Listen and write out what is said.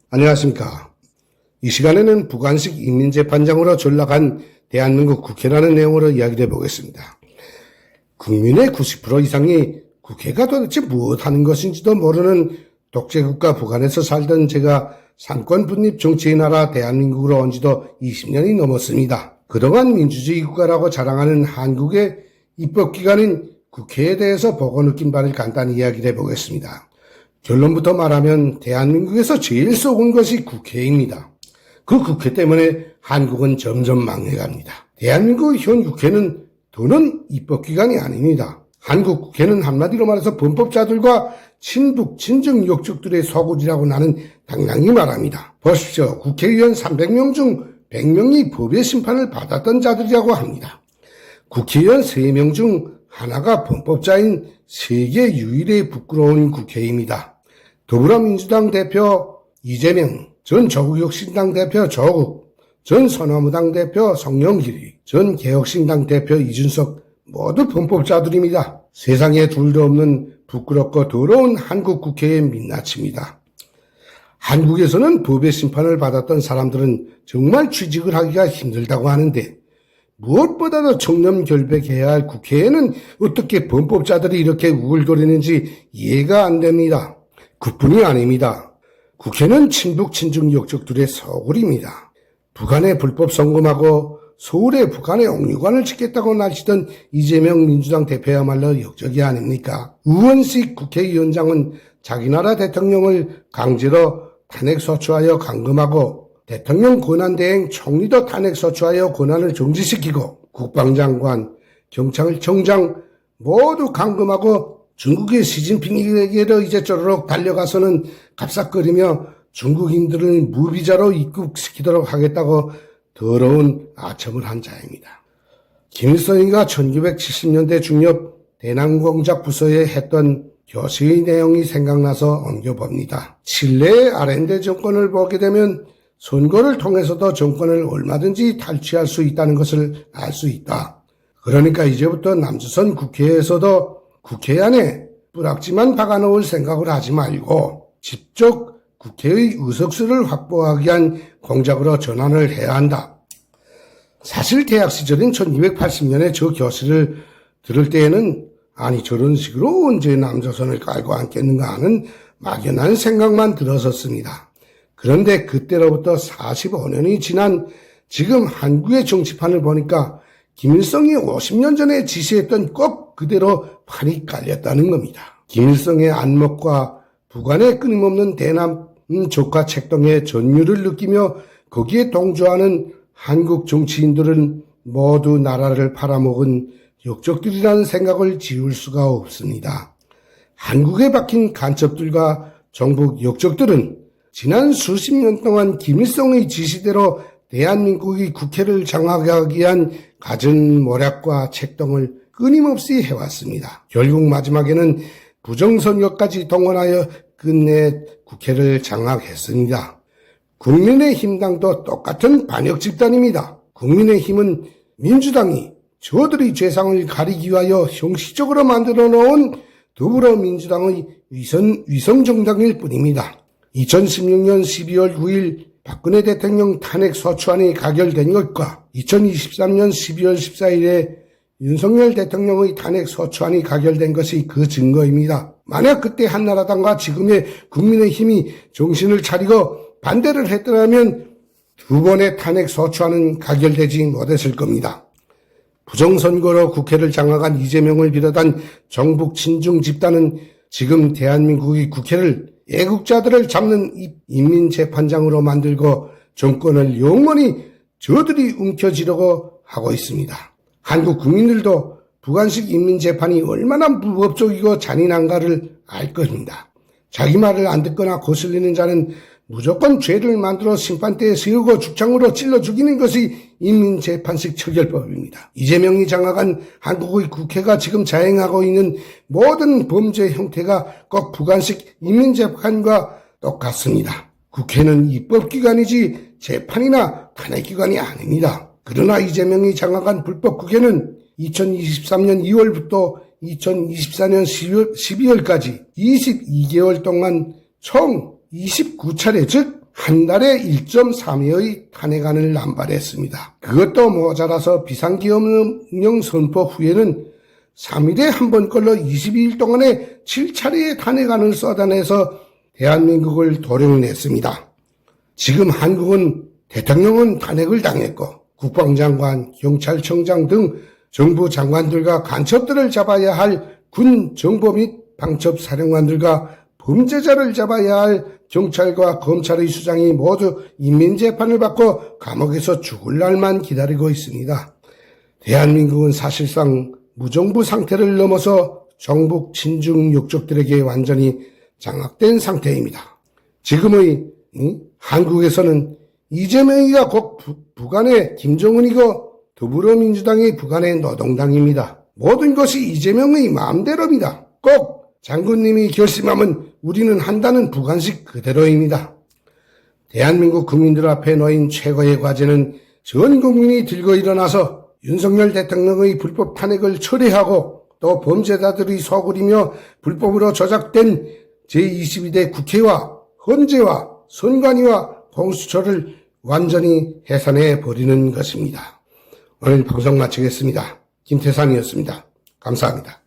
안녕하십니까. 이 시간에는 부관식 인민재판장으로 전락한 대한민국 국회라는 내용으로 이야기해 보겠습니다. 국민의 90% 이상이 국회가 도대체 무엇하는 것인지도 모르는 독재국가 북한에서 살던 제가 삼권 분립 정치의 나라 대한민국으로 온 지도 20년이 넘었습니다. 그동안 민주주의 국가라고 자랑하는 한국의 입법기관인 국회에 대해서 보고 느낀 바를 간단히 이야기해 보겠습니다. 결론부터 말하면 대한민국에서 제일 썩은 것이 국회입니다. 그 국회 때문에 한국은 점점 망해갑니다. 대한민국의 현 국회는 더는 입법기관이 아닙니다. 한국 국회는 한마디로 말해서 범법자들과 친북, 친정 역적들의 소굴이라고 나는 당당히 말합니다. 보십시오. 국회의원 300명 중 100명이 법의 심판을 받았던 자들이라고 합니다. 국회의원 3명 중 하나가 범법자인 세계 유일의 부끄러운 국회입니다. 더불어민주당 대표 이재명, 전 조국혁신당 대표 조국, 전 선화무당 대표 송영길이, 전 개혁신당 대표 이준석 모두 범법자들입니다. 세상에 둘도 없는 부끄럽고 더러운 한국 국회의 민낯입니다. 한국에서는 법의 심판을 받았던 사람들은 정말 취직을 하기가 힘들다고 하는데 무엇보다도 청렴결백해야 할 국회에는 어떻게 범법자들이 이렇게 우글거리는지 이해가 안 됩니다. 그뿐이 아닙니다. 국회는 친북 친중 역적들의 소굴입니다. 북한에 불법 성금하고 서울에 북한의 옥류관을 짓겠다고 날치던 이재명 민주당 대표야말로 역적이 아닙니까? 의원식 국회의원장은 자기 나라 대통령을 강제로 탄핵소추하여 감금하고 대통령 권한대행 총리도 탄핵소추하여 권한을 정지시키고 국방장관, 경찰청장 모두 감금하고 중국의 시진핑에게도 이제 쪼르륵 달려가서는 갑삭거리며 중국인들을 무비자로 입국시키도록 하겠다고 더러운 아첨을 한 자입니다. 김일성이가 1970년대 중엽 대남공작 부서에 했던 교시의 내용이 생각나서 옮겨봅니다. 칠레의 아렌데 정권을 보게 되면 선거를 통해서도 정권을 얼마든지 탈취할 수 있다는 것을 알 수 있다. 그러니까 이제부터 남조선 국회에서도 국회 안에 뿌락지만 박아놓을 생각을 하지 말고 직접 국회의 의석수를 확보하기 위한 공작으로 전환을 해야 한다. 사실 대학 시절인 1280년에 저 교실을 들을 때에는 아니 저런 식으로 언제 남조선을 깔고 앉겠는가 하는 막연한 생각만 들었었습니다. 그런데 그때로부터 45년이 지난 지금 한국의 정치판을 보니까 김일성이 50년 전에 지시했던 꼭 그대로 판이 깔렸다는 겁니다. 김일성의 안목과 북한의 끊임없는 대남 조카 책동의 전율을 느끼며 거기에 동조하는 한국 정치인들은 모두 나라를 팔아먹은 역적들이라는 생각을 지울 수가 없습니다. 한국에 박힌 간첩들과 정부 역적들은 지난 수십 년 동안 김일성의 지시대로 대한민국의 국회를 장악하기 위한 갖은 모략과 책동을 끊임없이 해왔습니다. 결국 마지막에는 부정선거까지 동원하여 끝내 국회를 장악했습니다. 국민의힘당도 똑같은 반역 집단입니다. 국민의힘은 민주당이 저들의 죄상을 가리기 위하여 형식적으로 만들어 놓은 더불어민주당의 위성정당일 뿐입니다. 2016년 12월 9일 박근혜 대통령 탄핵 소추안이 가결된 것과 2023년 12월 14일에 윤석열 대통령의 탄핵 소추안이 가결된 것이 그 증거입니다. 만약 그때 한나라당과 지금의 국민의힘이 정신을 차리고 반대를 했더라면 두 번의 탄핵 소추안은 가결되지 못했을 겁니다. 부정선거로 국회를 장악한 이재명을 비롯한 정북 친중 집단은 지금 대한민국의 국회를 애국자들을 잡는 인민재판장으로 만들고 정권을 영원히 저들이 움켜쥐려고 하고 있습니다. 한국 국민들도 부관식 인민재판이 얼마나 불법적이고 잔인한가를 알 겁니다. 자기 말을 안 듣거나 거슬리는 자는 무조건 죄를 만들어 심판대에 세우고 죽창으로 찔러 죽이는 것이 인민재판식 처결법입니다. 이재명이 장악한 한국의 국회가 지금 자행하고 있는 모든 범죄 형태가 꼭 부관식 인민재판과 똑같습니다. 국회는 입법기관이지 재판이나 탄핵기관이 아닙니다. 그러나 이재명이 장악한 불법국회는 2023년 2월부터 2024년 12월까지 22개월 동안 총 29차례 즉 한 달에 1.3회의 탄핵안을 남발했습니다. 그것도 모자라서 비상기업령 선포 후에는 3일에 한 번 걸러 22일 동안에 7차례의 탄핵안을 쏟아내서 대한민국을 도려냈습니다. 지금 한국은 대통령은 탄핵을 당했고 국방장관, 경찰청장 등 정부 장관들과 간첩들을 잡아야 할 군 정보 및 방첩 사령관들과 범죄자를 잡아야 할 경찰과 검찰의 수장이 모두 인민재판을 받고 감옥에서 죽을 날만 기다리고 있습니다. 대한민국은 사실상 무정부 상태를 넘어서 정북 친중 욕족들에게 완전히 장악된 상태입니다. 지금의 한국에서는 이재명이가 곧 북한의 김정은이고 더불어민주당이 북한의 노동당입니다. 모든 것이 이재명의 마음대로입니다. 꼭 장군님이 결심하면 우리는 한다는 북한식 그대로입니다. 대한민국 국민들 앞에 놓인 최고의 과제는 전 국민이 들고 일어나서 윤석열 대통령의 불법 탄핵을 철회하고 또 범죄자들이 소굴이며 불법으로 조작된 제22대 국회와 헌재와 선관위와 공수처를 완전히 해산해 버리는 것입니다. 오늘 방송 마치겠습니다. 김태산이었습니다. 감사합니다.